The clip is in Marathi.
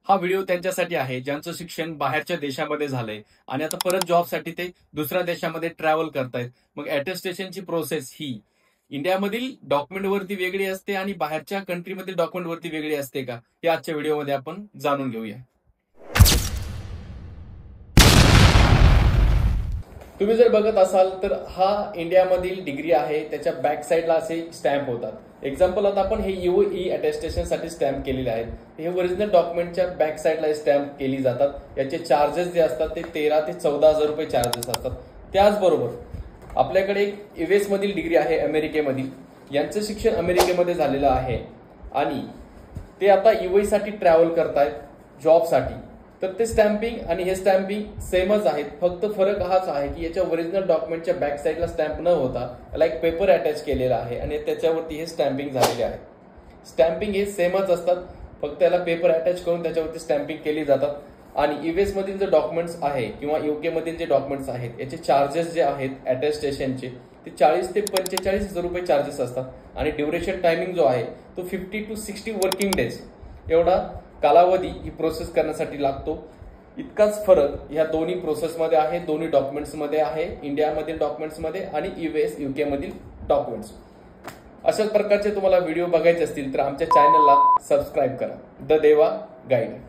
हा व्हिडिओ त्यांच्यासाठी आहे ज्यांचं शिक्षण बाहेरच्या देशामध्ये झालंय आणि आता परत जॉबसाठी ते दुसऱ्या देशामध्ये ट्रॅव्हल करतायत। मग अटेस्टेशनची प्रोसेस ही इंडियामधील डॉक्युमेंटवरती वेगळी असते आणि बाहेरच्या कंट्रीमधील डॉक्युमेंटवरती वेगळी असते का, हे आजच्या व्हिडिओमध्ये आपण जाणून घेऊया। तुम्ही जर बघत असाल तर हा इंडियामधील डिग्री आहे, त्याच्या बॅक साईडला असे स्टॅम्प होतात। एक्झाम्पल आता आपण हे UAE अटेस्टेशन साठी स्टॅम्प केलेले आहेत। हे ओरिजिनल डॉक्युमेंटच्या बॅक साईडला स्टॅम्प केली जातात। याचे चार्जेस जे असतात ते 13 ते 14,000 रुपये चार्जेस असतात। त्याचबरोबर आपल्याकडे एक US मधील डिग्री आहे, अमेरिकेमधील, यांचं शिक्षण अमेरिकेमध्ये झालेलं आहे आणि ते आता UAE साठी ट्रॅव्हल करतायत जॉबसाठी। तर ते स्टॅम्पिंग आणि हे स्टॅम्पिंग सेमच आहेत, फक्त फरक हाच आहे की याच्या ओरिजिनल डॉक्युमेंटच्या बॅक साईडला स्टॅम्प न होता याला एक पेपर अटॅच केलेला आहे आणि त्याच्यावरती हे स्टॅम्पिंग झालेले आहे। स्टॅम्पिंग हे सेमच असतात, फक्त याला पेपर अटॅच करून त्याच्यावरती स्टॅम्पिंग केली जातात। आणि US मधील जे डॉक्युमेंट्स आहे किंवा UK मधील जे डॉक्युमेंट्स आहेत याचे चार्जेस जे आहेत अटेस्टेशनचे ते 40 ते 45,000 रुपये चार्जेस असतात आणि ड्युरेशन टायमिंग जो आहे तो 50 to 60 वर्किंग डेज एवढा कालावधी ही प्रोसेस करण्यासाठी लागतो। इतकाच फरक या दोन्ही प्रोसेसमध्ये आहे, दोन्ही डॉक्युमेंट्समध्ये आहे, इंडियामधील डॉक्युमेंट्समध्ये आणि US UK मधील डॉक्युमेंट्स। अशाच प्रकारचे तुम्हाला व्हिडिओ बघायचे असतील तर आमच्या चॅनलला सबस्क्राईब करा। द देवा गाईड।